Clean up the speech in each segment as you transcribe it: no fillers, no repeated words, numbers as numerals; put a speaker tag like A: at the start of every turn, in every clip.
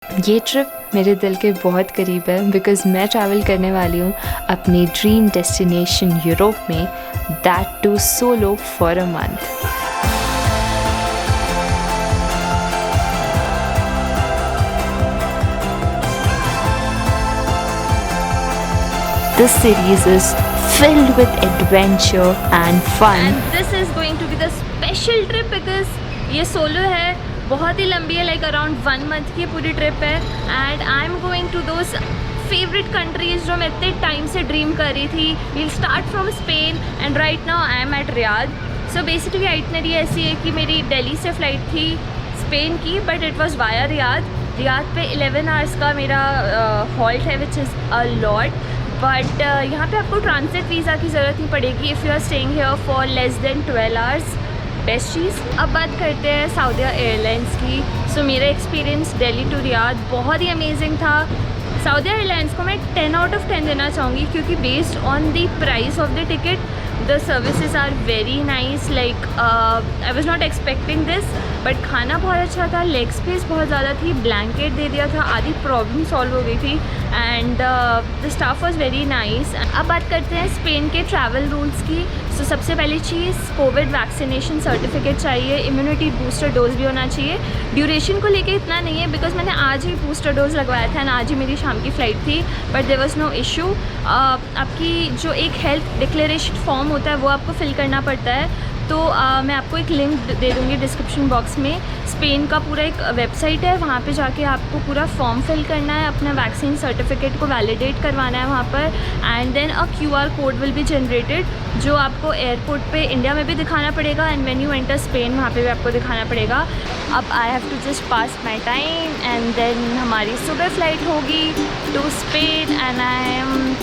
A: ये ट्रिप मेरे दिल के बहुत करीब है बिकॉज़ मैं ट्रैवल करने वाली हूँ अपनी ड्रीम डेस्टिनेशन यूरोप में, that to solo for a month. This series is filled with adventure and fun.
B: And this is going to be the special trip because ये सोलो है, बहुत ही लंबी है, लाइक अराउंड 1 मंथ की पूरी trip है। And I am going to those favourite countries जो मैं इतने टाइम से ड्रीम कर रही थी। We'll start from Spain and right now I am at Riyadh. So basically itinerary ऐसी है कि मेरी दिल्ली से फ़्लाइट थी स्पेन की, but it was via Riyadh. Riyadh पे 11 आवर्स का मेरा हॉल्ट है, which is a lot. But यहाँ पे आपको ट्रांजिट वीज़ा की ज़रूरत नहीं पड़ेगी if you are staying here for less than 12 hours. Best चीज़। अब बात करते हैं सऊदीया एयरलाइंस की। सो मेरा एक्सपीरियंस दिल्ली टू रियाद बहुत ही अमेजिंग था। सऊदीया एयरलाइंस को मैं 10 आउट ऑफ 10 देना चाहूँगी क्योंकि based on the price of the ticket the services are very nice. Like I was not expecting this, but खाना बहुत अच्छा था, लेग स्पेस बहुत ज़्यादा थी, ब्लैंकेट दे दिया था, आधी प्रॉब्लम सॉल्व हो गई थी and the staff was very nice. अब बात करते हैं स्पेन के ट्रैवल रूल्स की। सो सबसे पहली चीज़, कोविड वैक्सीनेशन सर्टिफिकेट चाहिए, इम्यूनिटी बूस्टर डोज भी होना चाहिए। ड्यूरेशन को लेके इतना नहीं है बिकॉज मैंने आज ही बूस्टर डोज लगवाया था एंड आज ही मेरी शाम की फ़्लाइट थी, but there was no issue. आपकी जो एक हेल्थ डिक्लेरेशन फॉर्म होता है वो आपको फिल करना पड़ता है। तो मैं आपको एक लिंक दे दूँगी डिस्क्रिप्शन बॉक्स में। स्पेन का पूरा एक वेबसाइट है, वहाँ पे जाके आपको पूरा फॉर्म फिल करना है, अपना वैक्सीन सर्टिफिकेट को वैलिडेट करवाना है वहाँ पर, and then a QR code will be generated जो आपको एयरपोर्ट पे इंडिया में भी दिखाना पड़ेगा and when you enter Spain वहाँ पे भी आपको दिखाना पड़ेगा। अब I have to just pass my time and then हमारी सुबह फ़्लाइट होगी to Spain and I am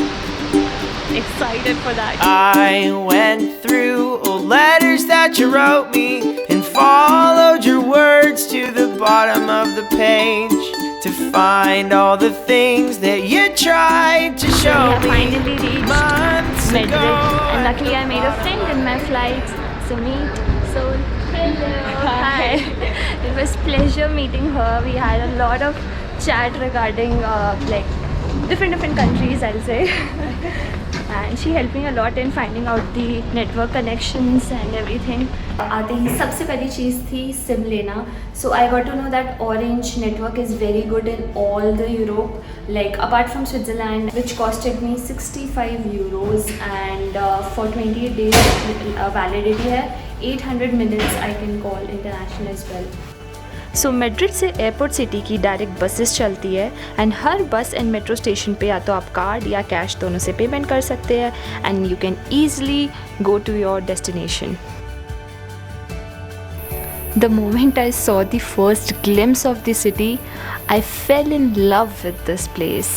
B: excited for that.
C: I went through old letters that you wrote me and followed your words to the bottom of the page to find all the things that you tried to show
B: We have
C: me
B: finally reached
C: months
B: Madrid
C: ago.
B: and luckily I made a friend in my flight. So meet Sol. Hello. Hi. It was pleasure meeting her. We had a lot of chat regarding like different countries, I'll say. And she helped me a lot in finding out the network connections and everything.
A: आते ही सबसे पहली चीज़ थी SIM लेना। So I got to know that Orange network is very good in all the Europe, like apart from Switzerland which costed me 65 euros and for 28 days validity है। 800 minutes I can call international as well. So Madrid से airport city की direct buses चलती है and हर बस and metro station पे या तो आप कार्ड या कैश दोनों से पेमेंट कर सकते हैं and you can easily go to your destination. The moment I saw the first glimpse of the city, I fell in love with this place.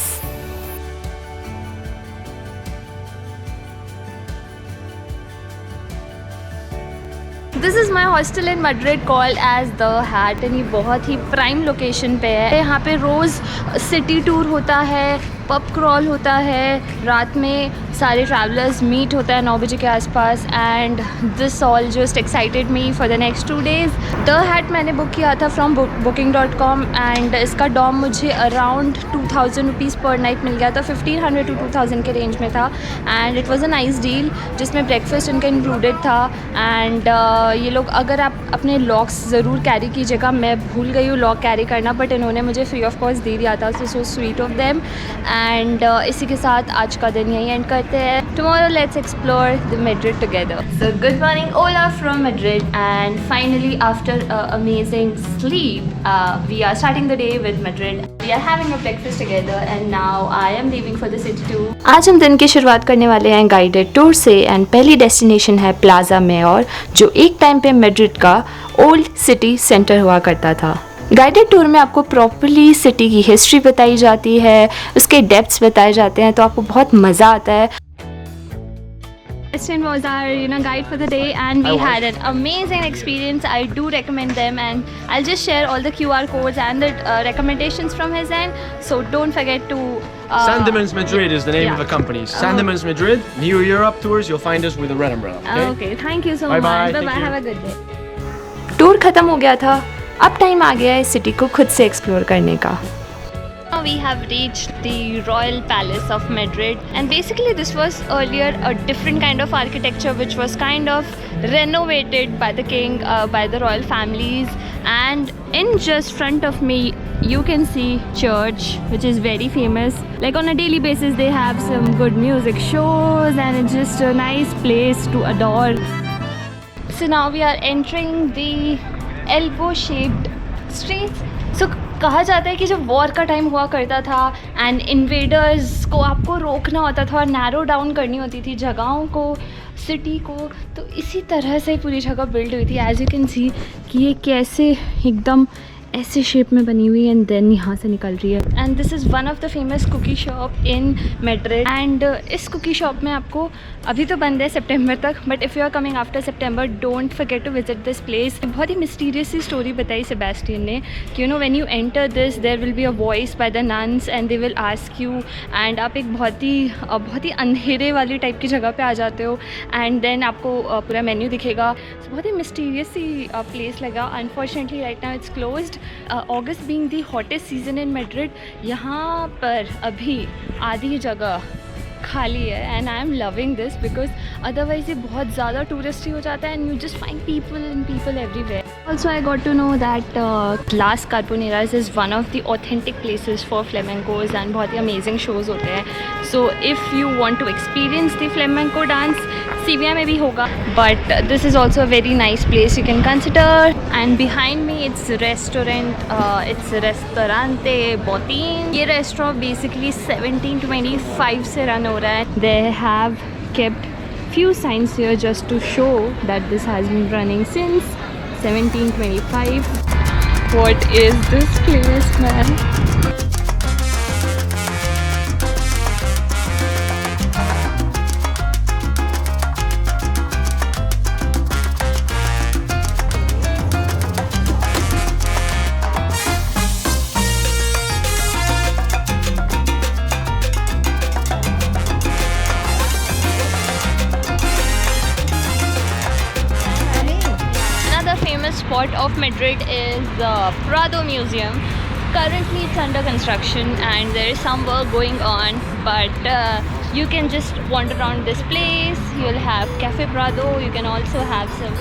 B: This is my hostel in Madrid called as the Hat and ये बहुत ही prime location पे है। यहाँ पे रोज़ city tour होता है, pub crawl होता है, रात में सारे ट्रैवलर्स मीट होता है 9 बजे के आसपास and this all just excited me for the next 2 days। The hat मैंने बुक किया था फ्रॉम booking.com एंड इसका डॉम मुझे अराउंड 2000 रुपीज़ पर नाइट मिल गया था, 1500 to 2000 के रेंज में था and it was a nice deal जिसमें ब्रेकफास्ट इनका इंक्लूडेड था। एंड ये लोग, अगर आप अपने लॉक्स ज़रूर कैरी कीजिएगा, मैं भूल गई हूँ लॉक कैरी करना, बट इन्होंने मुझे फ्री ऑफ कॉस्ट दे दिया था, so sweet of them. And इसी के साथ आज का दिन यहीं एंड करते हैं। Tomorrow let's explore the Madrid together. So good morning ओला from Madrid and finally after amazing sleep we are starting the day with Madrid. We are having a breakfast together and now I am leaving for the city too.
A: आज हम दिन की शुरुआत करने वाले हैं guided tour से and पहली डेस्टिनेशन है प्लाजा मेयर, जो एक टाइम पे मैड्रिड का ओल्ड सिटी सेंटर हुआ करता था। गाइडेड टूर में आपको प्रॉपर्ली सिटी की हिस्ट्री बताई जाती है, उसके डेप्थ्स बताए जाते हैं, तो आपको बहुत मज़ा आता है।
B: Western was our guide for the day and we had an amazing experience. I do recommend them and I'll just share all the QR codes and the recommendations from his end, so don't forget to
D: Sandemans Madrid is the name of the company. Sandemans Madrid, New Europe tours, you'll find us with a red umbrella.
B: Okay, thank you so
D: Bye
B: much.
D: bye.
B: Bye, have a good day.
A: Tour ख़त्म हो गया था, अब time आ गया है city को खुद से एक्सप्लोर करने का।
B: now we have reached the Royal Palace of Madrid, and basically this was earlier a different kind of architecture which was kind of renovated by the king, by the royal families. And in just front of me you can see church, which is very famous. Like on a daily basis they have some good music shows, and it's just a nice place to adore. So now we are entering the elbow shaped streets. So कहा जाता है कि जब war का time हुआ करता था and invaders को आपको रोकना होता था और नैरो डाउन करनी होती थी जगहों को, सिटी को, तो इसी तरह से पूरी जगह बिल्ड हुई थी. एज यू कैन सी कि ये कैसे एकदम ऐसे शेप में बनी हुई है एंड देन यहाँ से निकल रही है. And this is one of the famous cookie shop in Madrid. And इस कुकी शॉप में आपको अभी तो बंद है सितंबर तक, but if you are coming after सितंबर don't forget to visit this place. बहुत ही मिस्टीरियस सी स्टोरी बताई सेबेस्टियन ने कि you know when you enter this there will be a voice by the nuns and they will ask you, and आप एक बहुत ही अंधेरे वाली टाइप की जगह पे आ जाते हो एंड देन आपको पूरा मेन्यू दिखेगा. बहुत ही मिस्टीरियस सी प्लेस लगा. Unfortunately right now it's closed. August being the hottest season in Madrid, यहाँ पर अभी आधी जगह खाली है and I am loving this because otherwise ये बहुत ज़्यादा टूरिस्टी हो जाता है and you just find people everywhere. Also I got to know that Las Carboneras is one of the authentic places for flamencos and बहुत ही amazing shows होते हैं. So if you want to experience the flamenco dance Sevilla में भी होगा, but this is also a very nice place you can consider. And behind me it's restaurant, it's Restaurante Botin. ये restaurant basically 1725 से run हो रहा है. They have kept few signs here just to show that this has been running since 1725. What is this place, man? Spot of Madrid is Prado Museum. Currently it's under construction and there is some work going on, but you can just wander around this place. You'll have Cafe Prado. You can also have some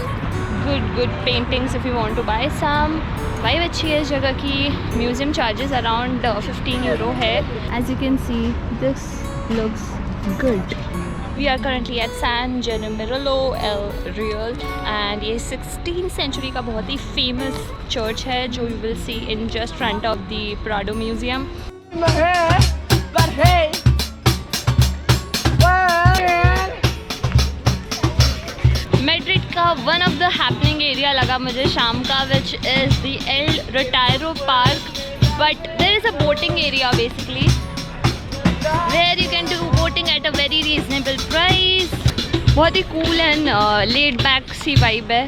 B: good paintings if you want to buy some. Vibe अच्छी है इस जगह की. Museum charges around 15 euro है. As you can see, this looks good. We are currently at San Genermiro El Real, and ये 16th century का बहुत ही famous church है जो you will see in just front of the Prado Museum. Madrid का one of the happening area लगा मुझे शाम का, which is the El Retiro Park, but there is a boating area basically where you can do boating at a very reasonable price. बहुत ही cool and laid back C vibe है.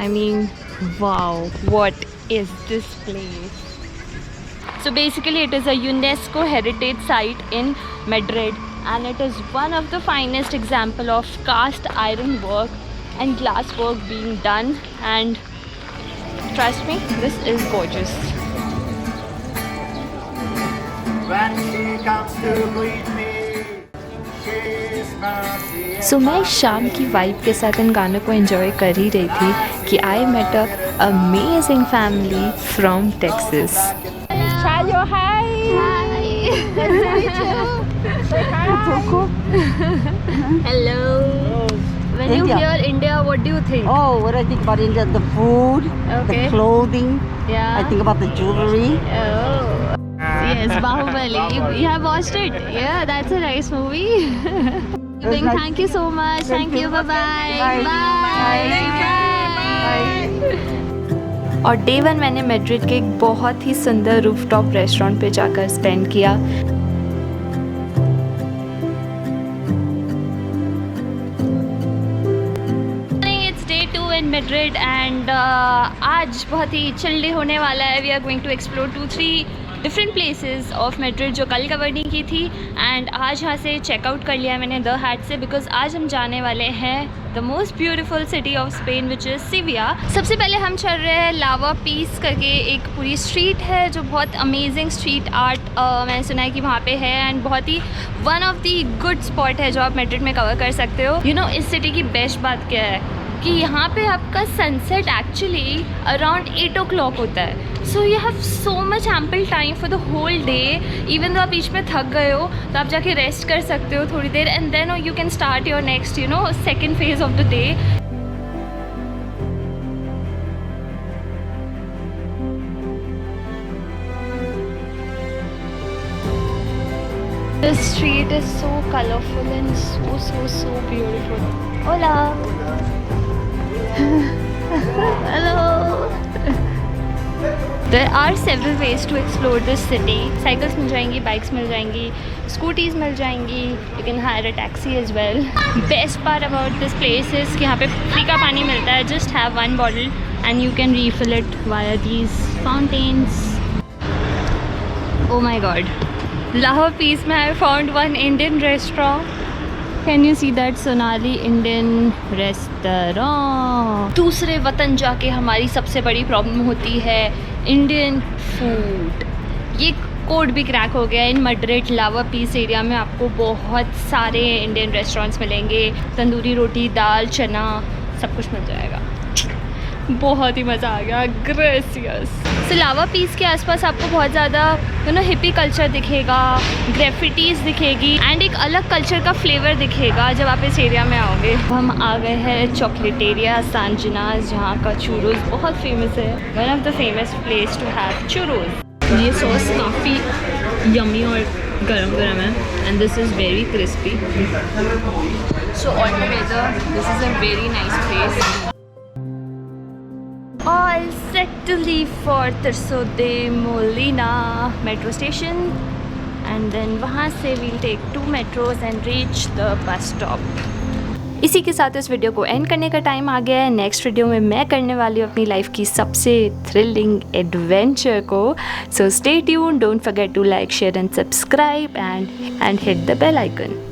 B: I mean, wow, what is this place? So basically it is a UNESCO heritage site in Madrid, and it is one of the finest example of cast iron work and glass work being done, and trust me, this is gorgeous.
A: सो मैं शाम की vibe के साथ इन गानों को enjoy कर ही रही थी कि I met a amazing family from Texas.
B: Chayo, hi. Hello. When you hear India, what do you think?
E: Oh, what I think about India, the food,
B: Okay.
E: the clothing.
B: Yeah.
E: I think about the jewelry.
B: Oh. Yes, Bahubali. You have watched it? Yeah, that's a nice movie.
E: nice.
B: Thank you so much. Thank you. Bye-bye.
E: Bye.
B: Bye.
A: और day 1 मैंने Madrid के एक बहुत ही सुंदर rooftop restaurant पे जाकर spend किया.
B: It's day 2 in Madrid and आज बहुत ही चिल डे होने वाला है. We are going to explore 2-3 different places of Madrid जो कल कवर नहीं की थी, एंड आज यहाँ से चेकआउट कर लिया मैंने द हैट से, बिकॉज आज हम जाने वाले हैं the most beautiful city of Spain which is Sevilla. सबसे पहले हम चल रहे हैं लावा पीस करके एक पूरी स्ट्रीट है जो बहुत अमेजिंग स्ट्रीट आर्ट मैंने सुना है कि वहाँ पे है, एंड बहुत ही one of the good spot है जो आप मैड्रिड में कवर कर सकते हो। यू नो इस सिटी की बेस्ट बात क्या है कि यहाँ पे आपका सनसेट एक्चुअली अराउंड 8 o'clock होता है, so you have so much ample time for the whole day. Even तो आप बीच में थक गए हो तो आप जाके रेस्ट कर सकते हो थोड़ी देर, and then you can start your next second phase of the day. The street is so colorful and so beautiful. Hola. Hello. There are several ways to explore this city. Cycles मिल जाएंगी, bikes मिल जाएंगी, scooties मिल जाएंगी. You can hire a taxi as well. Best part about this place is कि यहाँ पे free का पानी मिलता है. Just have one bottle and you can refill it via these fountains. Oh my God. Lava Peace में I found one Indian restaurant. Can you see that? Sonali Indian Restaurant. दूसरे वतन जाके हमारी सबसे बड़ी प्रॉब्लम होती है इंडियन फूड। ये कोड भी क्रैक हो गया। इन मैड्रिड लावा पीस एरिया में आपको बहुत सारे इंडियन रेस्टोरेंट्स मिलेंगे। तंदूरी रोटी, दाल, चना, सब कुछ मिल जाएगा। बहुत ही मज़ा आ गया। ग्रेसियस। तो लावा पीस के आसपास आपको बहुत ज़्यादा हिप्पी कल्चर दिखेगा, ग्रेफिटीज़ दिखेगी, एंड एक अलग कल्चर का फ्लेवर दिखेगा जब आप इस एरिया में आओगे। हम आ गए हैं चॉकलेटेरिया सान जिनास, जहाँ का चूरोस बहुत फेमस है। One of the famous place to have churros. ये सॉस काफ़ी यमी और गरम गरम है, and this is very crispy. So all together this is a very nice place. All set to leave for Tirso de Molina metro station, and then वहाँ से we'll take 2 metros and reach the bus stop. इसी के साथ इस video को and करने का time आ गया है। नेक्स्ट वीडियो में मैं करने वाली हूँ अपनी लाइफ की सबसे थ्रिलिंग एडवेंचर को। So stay tuned, don't forget to like, share and subscribe and hit the bell icon.